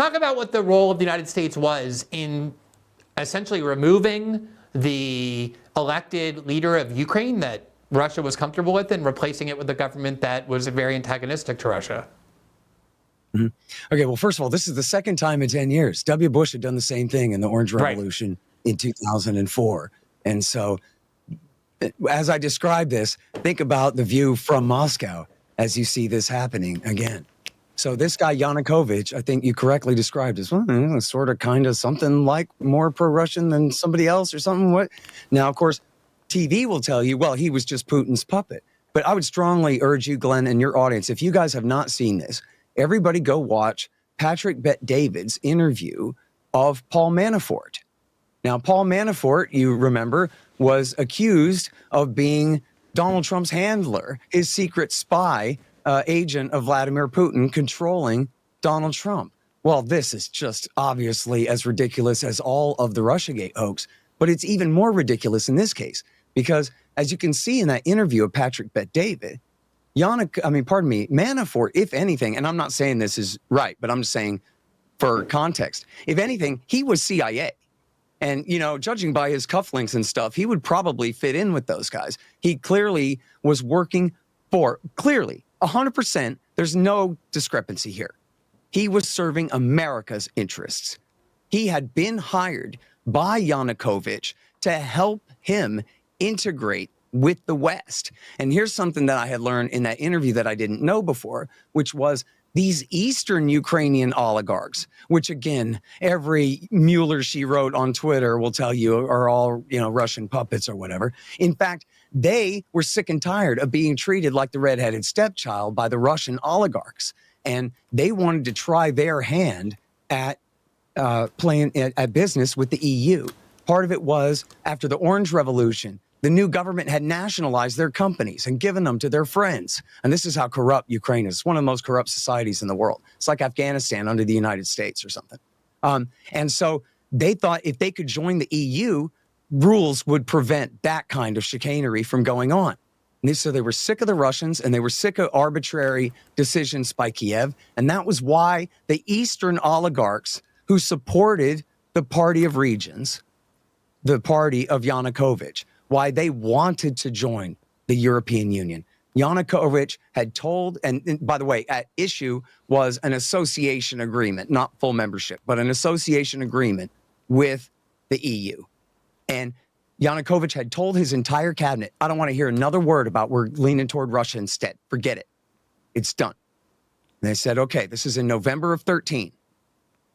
talk about what the role of the United States was in essentially removing the elected leader of Ukraine that Russia was comfortable with and replacing it with a government that was very antagonistic to Russia. Mm-hmm. Okay, well, first of all, this is the second time in 10 years. W. Bush had done the same thing in the Orange Revolution in 2004. And so, as I describe this, think about the view from Moscow as you see this happening again. So this guy, Yanukovych, I think you correctly described as sort of kind of something like more pro-Russian than somebody else or something. What? Now, of course, TV will tell you, well, he was just Putin's puppet. But I would strongly urge you, Glenn, and your audience, if you guys have not seen this, everybody go watch Patrick Bet-David's interview of Paul Manafort. Now, Paul Manafort, you remember, was accused of being Donald Trump's handler, his secret spy agent of Vladimir Putin controlling Donald Trump. Well, this is just obviously as ridiculous as all of the Russiagate hoax, but it's even more ridiculous in this case because, as you can see in that interview of Patrick Bet-David, Manafort, if anything, and I'm not saying this is right, but I'm just saying for context, if anything, he was CIA. And, judging by his cufflinks and stuff, he would probably fit in with those guys. He clearly was working for, 100%, there's no discrepancy here. He was serving America's interests. He had been hired by Yanukovych to help him integrate with the West. And here's something that I had learned in that interview that I didn't know before, which was these Eastern Ukrainian oligarchs, which again, every Mueller she wrote on Twitter will tell you are all, Russian puppets or whatever. In fact, they were sick and tired of being treated like the redheaded stepchild by the Russian oligarchs. And they wanted to try their hand at playing at business with the EU. Part of it was after the Orange Revolution, the new government had nationalized their companies and given them to their friends. And this is how corrupt Ukraine is. It's one of the most corrupt societies in the world. It's like Afghanistan under the United States or something. And so they thought if they could join the EU, rules would prevent that kind of chicanery from going on. And so they were sick of the Russians and they were sick of arbitrary decisions by Kiev. And that was why the Eastern oligarchs who supported the Party of Regions, the party of Yanukovych, why they wanted to join the European Union. Yanukovych had told, and by the way, at issue was an association agreement, not full membership, but an association agreement with the EU. And Yanukovych had told his entire cabinet, I don't want to hear another word about we're leaning toward Russia instead. Forget it. It's done. And they said, okay, this is in November of 13.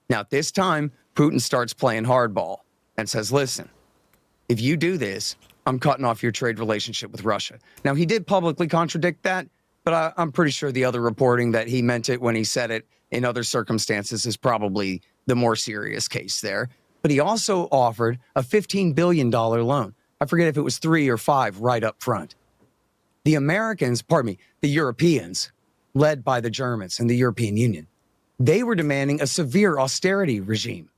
Now, at this time, Putin starts playing hardball and says, listen, if you do this, I'm cutting off your trade relationship with Russia. Now, he did publicly contradict that, but I'm pretty sure the other reporting that he meant it when he said it in other circumstances is probably the more serious case there. But he also offered a $15 billion loan. I forget if it was 3 or 5 right up front. The Europeans, led by the Germans and the European Union, they were demanding a severe austerity regime.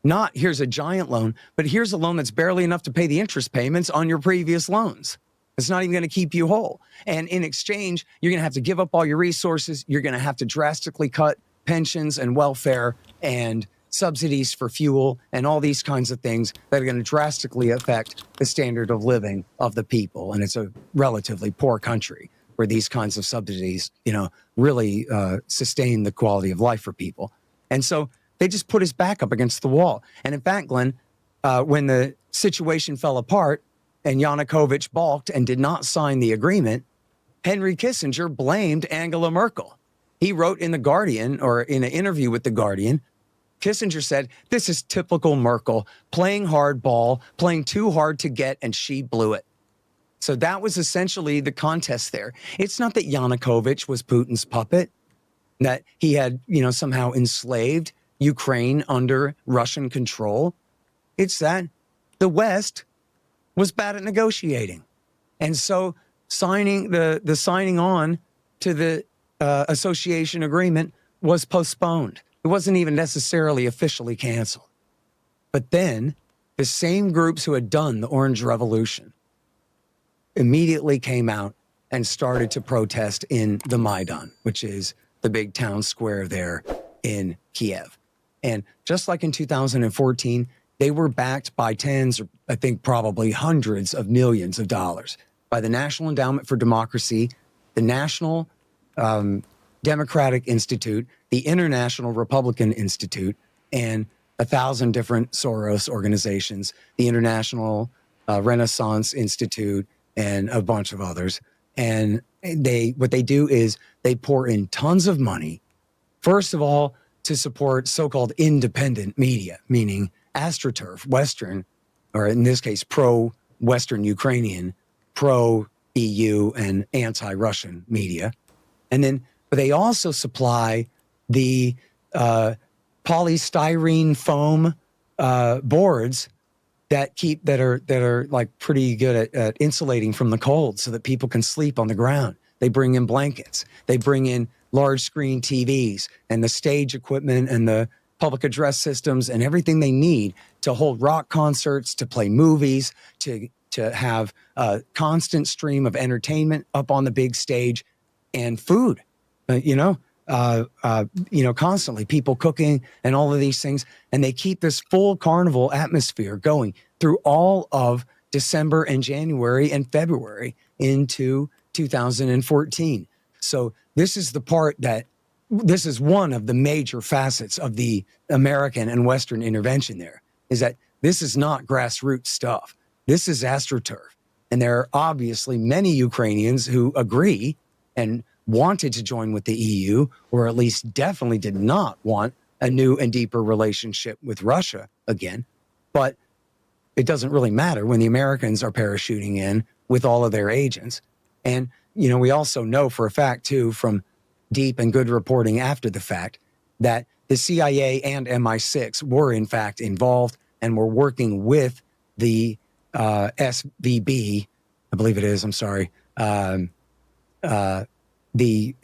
Not here's a giant loan, but here's a loan that's barely enough to pay the interest payments on your previous loans. It's not even going to keep you whole. And in exchange, you're going to have to give up all your resources. You're going to have to drastically cut pensions and welfare and subsidies for fuel and all these kinds of things that are going to drastically affect the standard of living of the people. And it's a relatively poor country where these kinds of subsidies, really sustain the quality of life for people. And so they just put his back up against the wall. And in fact, Glenn, when the situation fell apart and Yanukovych balked and did not sign the agreement, Henry Kissinger blamed Angela Merkel. He wrote in The Guardian, or in an interview with The Guardian, Kissinger said, this is typical Merkel, playing hardball, playing too hard to get, and she blew it. So that was essentially the contest there. It's not that Yanukovych was Putin's puppet, that he had, somehow enslaved Ukraine under Russian control. It's that the West was bad at negotiating. And so signing on to the association agreement was postponed. It wasn't even necessarily officially canceled. But then the same groups who had done the Orange Revolution immediately came out and started to protest in the Maidan, which is the big town square there in Kiev. And just like in 2014, they were backed by tens, or I think probably hundreds of millions of dollars by the National Endowment for Democracy, the National Democratic Institute, the International Republican Institute, and 1,000 different Soros organizations, the International Renaissance Institute, and a bunch of others. And what they do is they pour in tons of money, first of all, to support so-called independent media, meaning AstroTurf, Western, or in this case, pro-Western Ukrainian, pro-EU, and anti-Russian media. And then but they also supply the polystyrene foam boards that are like pretty good at insulating from the cold so that people can sleep on the ground. They bring in blankets. They bring in large screen TVs and the stage equipment and the public address systems and everything they need to hold rock concerts, to play movies, to have a constant stream of entertainment up on the big stage, and food, constantly people cooking and all of these things. And they keep this full carnival atmosphere going through all of December and January and February into 2014. So this is this is one of the major facets of the American and Western intervention there, is that this is not grassroots stuff. This is AstroTurf. And there are obviously many Ukrainians who agree and wanted to join with the EU, or at least definitely did not want a new and deeper relationship with Russia again. But it doesn't really matter when the Americans are parachuting in with all of their agents. And, we also know for a fact, too, from deep and good reporting after the fact, that the CIA and MI6 were, in fact, involved and were working with the SVB, I believe it is, I'm sorry, the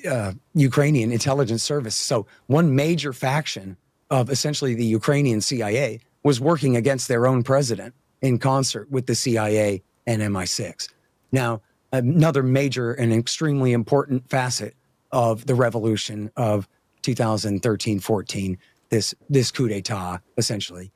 Ukrainian intelligence service. So one major faction of essentially the Ukrainian CIA was working against their own president in concert with the CIA and MI6. Now, another major and extremely important facet of the revolution of 2013-14, this coup d'etat, essentially,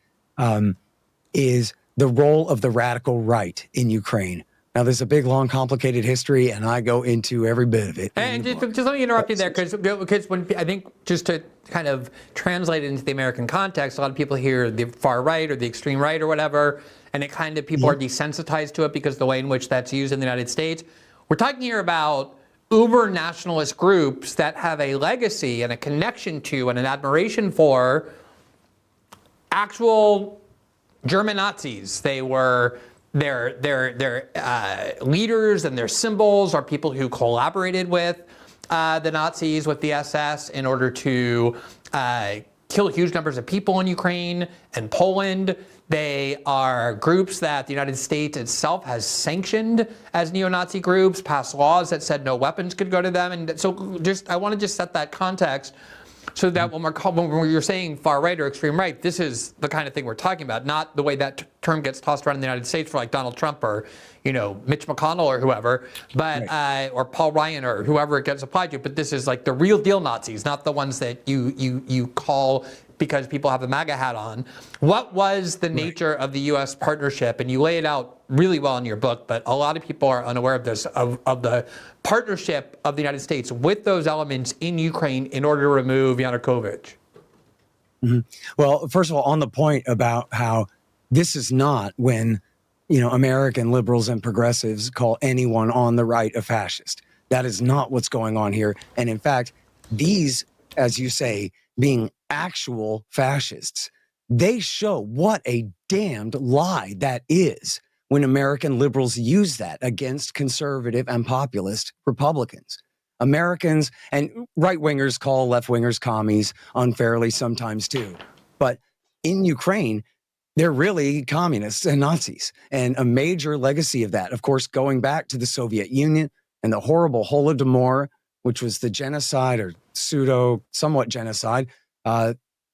is the role of the radical right in Ukraine. Now, there's a big, long, complicated history, and I go into every bit of it. And just let me interrupt you there, because when I think, just to kind of translate it into the American context, a lot of people hear the far right or the extreme right or whatever, and it kind of, people are desensitized to it because of the way in which that's used in the United States. We're talking here about uber nationalist groups that have a legacy and a connection to and an admiration for actual German Nazis. They were their leaders and their symbols are people who collaborated with the Nazis, with the SS, in order to kill huge numbers of people in Ukraine and Poland. They are groups that the United States itself has sanctioned as neo-Nazi groups, passed laws that said no weapons could go to them. And so I want to just set that context so that when you're saying far right or extreme right, this is the kind of thing we're talking about, not the way that term gets tossed around in the United States for like Donald Trump or, Mitch McConnell or whoever, but or Paul Ryan or whoever it gets applied to. But this is like the real deal Nazis, not the ones that you call because people have the MAGA hat on. What was the nature of the U.S. partnership? And you lay it out really well in your book, but a lot of people are unaware of this, of the partnership of the United States with those elements in Ukraine in order to remove Yanukovych. Mm-hmm. Well, first of all, on the point about how this is not when, American liberals and progressives call anyone on the right a fascist. That is not what's going on here. And in fact, these, as you say, being actual fascists, they show what a damned lie that is when American liberals use that against conservative and populist Republicans. Americans and right-wingers call left-wingers commies unfairly sometimes too. But in Ukraine, they're really communists and Nazis. And a major legacy of that, of course, going back to the Soviet Union and the horrible Holodomor, which was the genocide or somewhat genocide.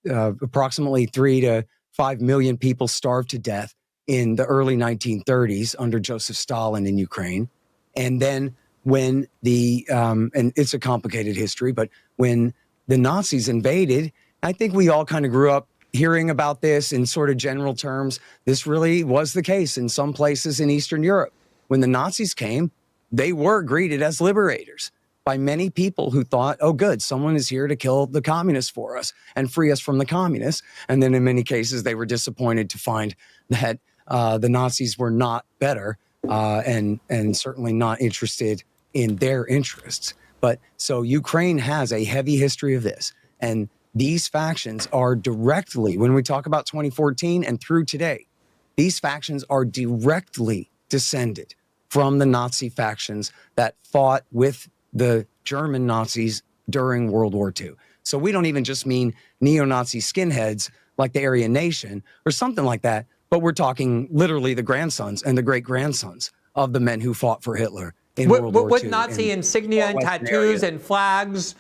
Approximately 3 to 5 million people starved to death in the early 1930s under Joseph Stalin in Ukraine. And then when and it's a complicated history, but when the Nazis invaded, I think we all kind of grew up hearing about this in sort of general terms, this really was the case in some places in Eastern Europe. When the Nazis came, they were greeted as liberators by many people who thought, oh, good, someone is here to kill the communists for us and free us from the communists. And then in many cases, they were disappointed to find that the Nazis were not better and certainly not interested in their interests. But so Ukraine has a heavy history of this. And these factions are directly, when we talk about 2014 and through today, these factions are directly descended from the Nazi factions that fought with the German Nazis during World War II. So we don't even just mean neo-Nazi skinheads like the Aryan Nation or something like that, but we're talking literally the grandsons and the great-grandsons of the men who fought for Hitler in World War II. With Nazi insignia and tattoos and flags.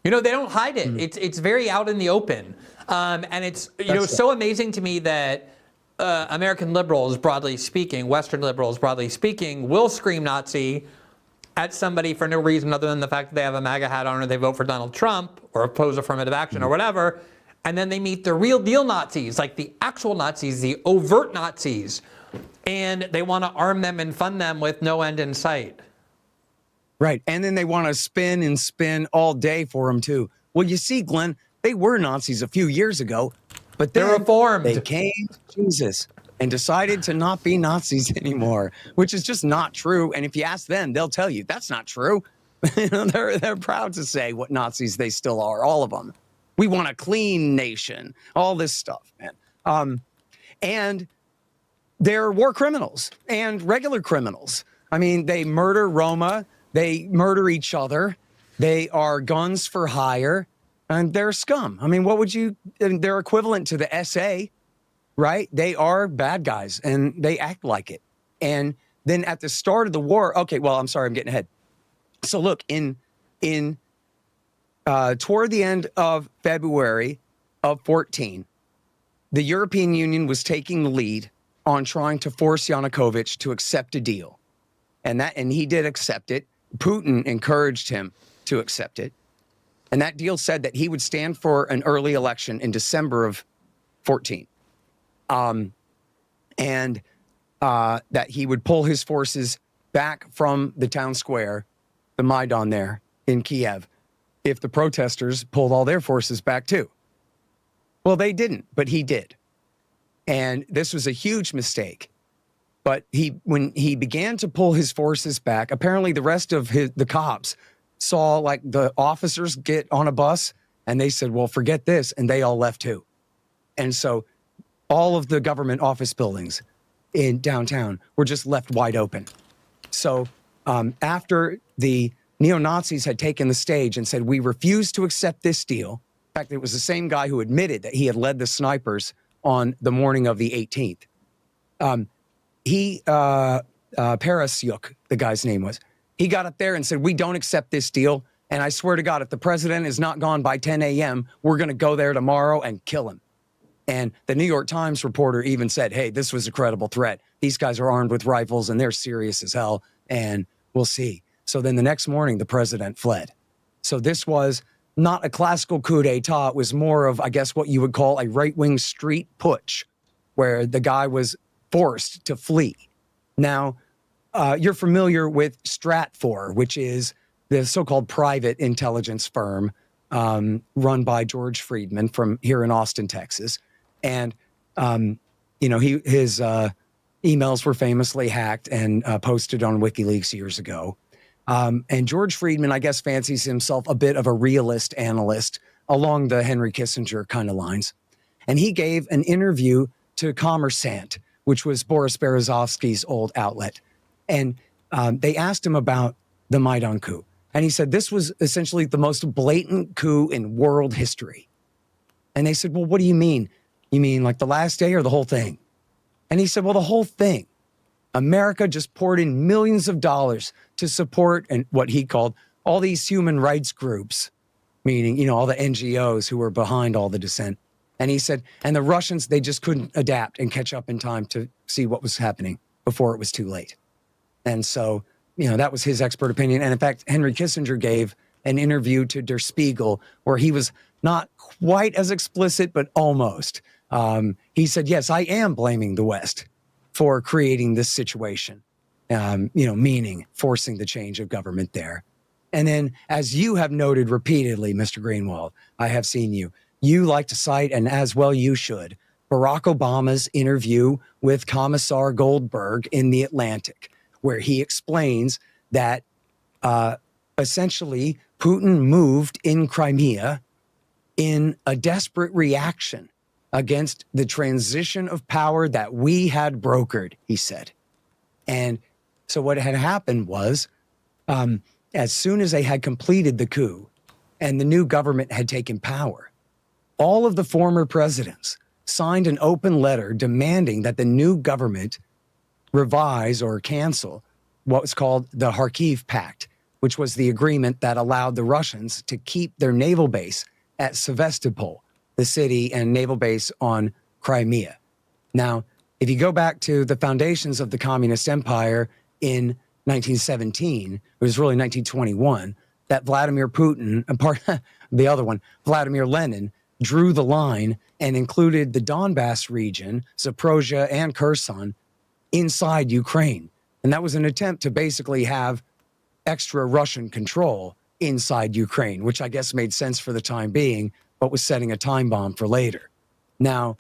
You know, they don't hide it. It's very out in the open. And it's, so amazing to me that American liberals, broadly speaking, Western liberals, broadly speaking, will scream Nazi at somebody for no reason other than the fact that they have a MAGA hat on or they vote for Donald Trump or oppose affirmative action or whatever. And then they meet the real deal Nazis, like the actual Nazis, the overt Nazis. And they want to arm them and fund them with no end in sight. Right. And then they want to spin and spin all day for them, too. Well, you see, Glenn, they were Nazis a few years ago, but then they're reformed. They came to Jesus and decided to not be Nazis anymore, which is just not true. And if you ask them, they'll tell you that's not true. They're proud to say what Nazis they still are, all of them. We want a clean nation, all this stuff, man. And they're war criminals and regular criminals. I mean, they murder Roma. They murder each other. They are guns for hire. And they're scum. I mean, they're equivalent to the SA. Right? They are bad guys and they act like it. And then at the start of the war, okay, well, I'm sorry, I'm getting ahead. So look, toward the end of February of 14, the European Union was taking the lead on trying to force Yanukovych to accept a deal. And he did accept it. Putin encouraged him to accept it. And that deal said that he would stand for an early election in December of 14. And that he would pull his forces back from the town square, the Maidan there in Kiev, if the protesters pulled all their forces back too. Well, they didn't, but he did. And this was a huge mistake. But when he began to pull his forces back, apparently the rest of the cops saw like the officers get on a bus and they said, well, forget this. And they all left too. And so all of the government office buildings in downtown were just left wide open. So after the neo-Nazis had taken the stage and said, we refuse to accept this deal. In fact, it was the same guy who admitted that he had led the snipers on the morning of the 18th. Parasyuk, the guy's name was, he got up there and said, we don't accept this deal. And I swear to God, if the president is not gone by 10 a.m., we're going to go there tomorrow and kill him. And the New York Times reporter even said, hey, this was a credible threat. These guys are armed with rifles and they're serious as hell. And we'll see. So then the next morning, the president fled. So this was not a classical coup d'etat. It was more of, I guess, what you would call a right-wing street putsch, where the guy was forced to flee. Now, you're familiar with Stratfor, which is the so-called private intelligence firm run by George Friedman from here in Austin, Texas. And, his emails were famously hacked and posted on WikiLeaks years ago. And George Friedman, I guess, fancies himself a bit of a realist analyst along the Henry Kissinger kind of lines. And he gave an interview to Kommersant, which was Boris Berezovsky's old outlet. And they asked him about the Maidan coup. And he said, this was essentially the most blatant coup in world history. And they said, well, what do you mean? You mean like the last day or the whole thing? And he said, well, the whole thing. America just poured in millions of dollars to support and what he called all these human rights groups, meaning, all the NGOs who were behind all the dissent. And he said, and the Russians, they just couldn't adapt and catch up in time to see what was happening before it was too late. And so, that was his expert opinion. And in fact, Henry Kissinger gave an interview to Der Spiegel where he was not quite as explicit, but almost. He said, yes, I am blaming the West for creating this situation, meaning forcing the change of government there. And then, as you have noted repeatedly, Mr. Greenwald, I have seen you like to cite, and as well you should, Barack Obama's interview with Commissar Goldberg in The Atlantic, where he explains that essentially Putin moved in Crimea in a desperate reaction against the transition of power that we had brokered, he said. And so what had happened was, as soon as they had completed the coup and the new government had taken power, all of the former presidents signed an open letter demanding that the new government revise or cancel what was called the Kharkiv Pact, which was the agreement that allowed the Russians to keep their naval base at Sevastopol, the city and naval base on Crimea. Now, if you go back to the foundations of the Communist Empire in 1917, it was really 1921, that Vladimir Putin, the other one, Vladimir Lenin, drew the line and included the Donbass region, Zaporozhye and Kherson, inside Ukraine. And that was an attempt to basically have extra Russian control inside Ukraine, which I guess made sense for the time being, but was setting a time bomb for later. Now,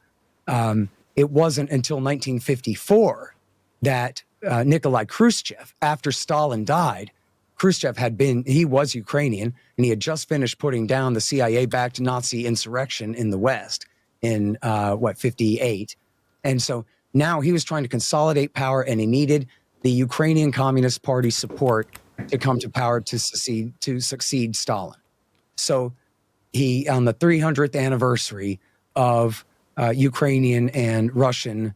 it wasn't until 1954 that Nikolai Khrushchev, after Stalin died, Khrushchev he was Ukrainian, and he had just finished putting down the CIA-backed Nazi insurrection in the West in, 58. And so now he was trying to consolidate power, and he needed the Ukrainian Communist Party support to come to power to succeed Stalin. So he, on the 300th anniversary of Ukrainian and Russian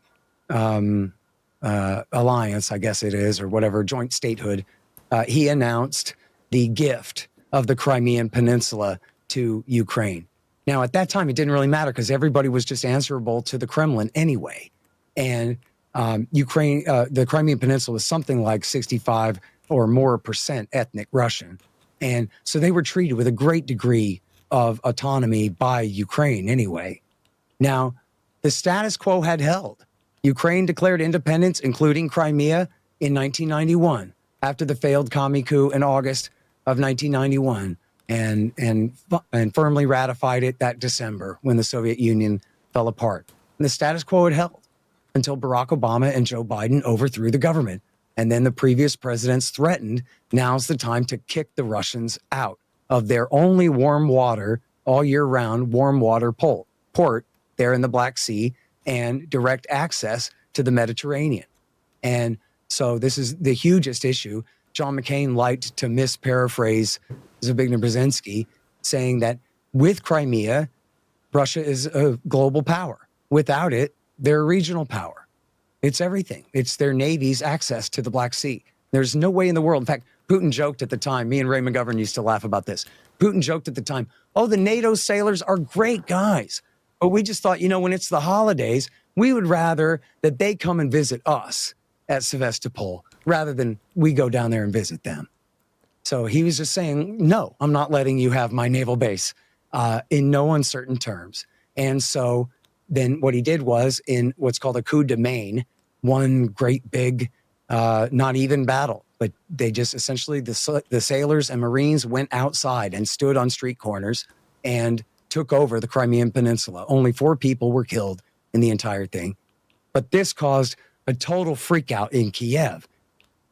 alliance, I guess it is, or whatever, joint statehood, he announced the gift of the Crimean Peninsula to Ukraine. Now, at that time, it didn't really matter because everybody was just answerable to the Kremlin anyway. And the Crimean Peninsula was something like 65 or more % ethnic Russian. And so they were treated with a great degree of autonomy by Ukraine anyway. Now, the status quo had held. Ukraine declared independence, including Crimea, in 1991, after the failed commie coup in August of 1991, and firmly ratified it that December when the Soviet Union fell apart. And the status quo had held until Barack Obama and Joe Biden overthrew the government. And then the previous presidents threatened, now's the time to kick the Russians out of their only warm water, all year round warm water port there in the Black Sea, and direct access to the Mediterranean. And so this is the hugest issue. John McCain liked to misparaphrase Zbigniew Brzezinski, saying that with Crimea, Russia is a global power. Without it, they're a regional power. It's everything. It's their Navy's access to the Black Sea. There's no way in the world. In fact, Putin joked at the time, me and Ray McGovern used to laugh about this. Putin joked at the time, oh, the NATO sailors are great guys. But we just thought, when it's the holidays, we would rather that they come and visit us at Sevastopol rather than we go down there and visit them. So he was just saying, no, I'm not letting you have my naval base in no uncertain terms. And so then what he did was, in what's called a coup de main, one great big, not even battle, but they just essentially, the sailors and Marines went outside and stood on street corners and took over the Crimean Peninsula. Only 4 people were killed in the entire thing. But this caused a total freak out in Kiev.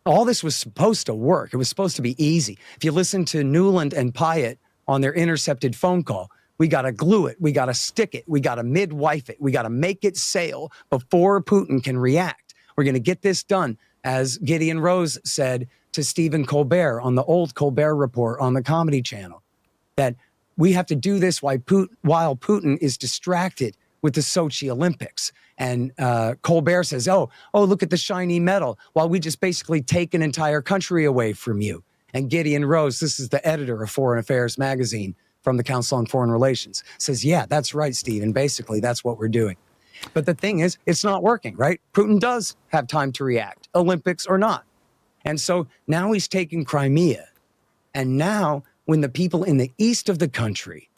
All this was supposed to work. It was supposed to be easy. If you listen to Newland and Pyatt on their intercepted phone call, we got to glue it. We got to stick it. We got to midwife it. We got to make it sail before Putin can react. We're going to get this done, as Gideon Rose said to Stephen Colbert on the old Colbert Report on the Comedy Channel, that we have to do this while Putin is distracted with the Sochi Olympics. And Colbert says, oh, look at the shiny medal, while we just basically take an entire country away from you. And Gideon Rose, this is the editor of Foreign Affairs magazine from the Council on Foreign Relations, says, yeah, that's right, Steve. And basically, that's what we're doing. But the thing is, it's not working, right? Putin does have time to react, Olympics or not. And so now he's taking Crimea. And now when the people in the east of the country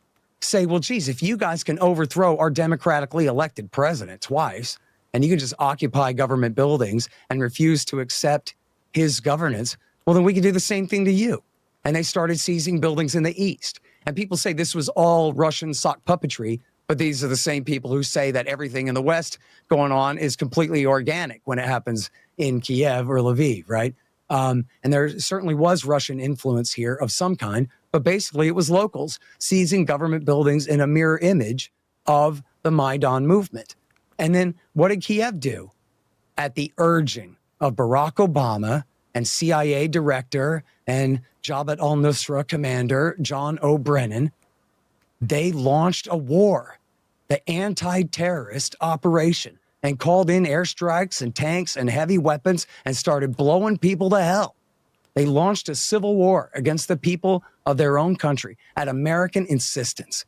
say, well, geez, if you guys can overthrow our democratically elected president twice, and you can just occupy government buildings and refuse to accept his governance, well, then we can do the same thing to you. And they started seizing buildings in the East. And people say this was all Russian sock puppetry, but these are the same people who say that everything in the West going on is completely organic when it happens in Kiev or Lviv, right? And there certainly was Russian influence here of some kind, but basically it was locals seizing government buildings in a mirror image of the Maidan movement. And then what did Kiev do? At the urging of Barack Obama and CIA director and Jabhat al-Nusra commander John O'Brennan, they launched a war, the anti-terrorist operation, and called in airstrikes and tanks and heavy weapons and started blowing people to hell. They launched a civil war against the people of their own country at American insistence.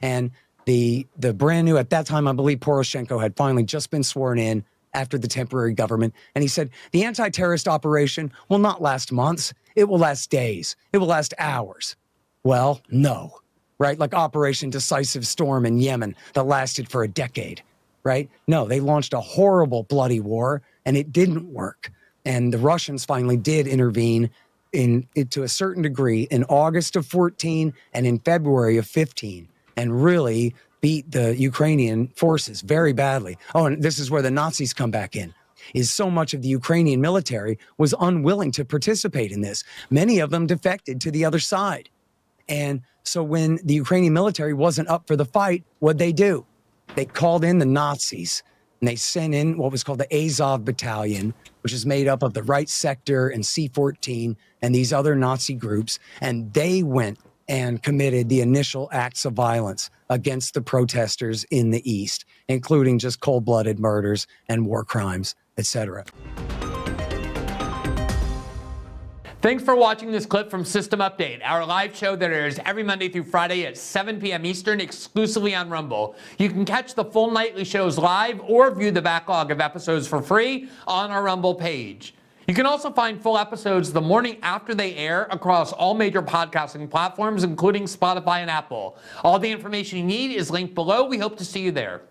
And the brand new, at that time, I believe Poroshenko had finally just been sworn in after the temporary government. And he said, the anti-terrorist operation will not last months. It will last days. It will last hours. Well, no, right? Like Operation Decisive Storm in Yemen that lasted for a decade, right? No, they launched a horrible, bloody war, and it didn't work. And the Russians finally did intervene to a certain degree in August of 14 and in February of 15, and really beat the Ukrainian forces very badly. Oh, and this is where the Nazis come back in, is so much of the Ukrainian military was unwilling to participate in this. Many of them defected to the other side. And so when the Ukrainian military wasn't up for the fight, what'd they do? They called in the Nazis, and they sent in what was called the Azov Battalion, which is made up of the Right Sector and C-14 and these other Nazi groups. And they went and committed the initial acts of violence against the protesters in the East, including just cold-blooded murders and war crimes, etc. Thanks for watching this clip from System Update, our live show that airs every Monday through Friday at 7 p.m. Eastern exclusively on Rumble. You can catch the full nightly shows live or view the backlog of episodes for free on our Rumble page. You can also find full episodes the morning after they air across all major podcasting platforms, including Spotify and Apple. All the information you need is linked below. We hope to see you there.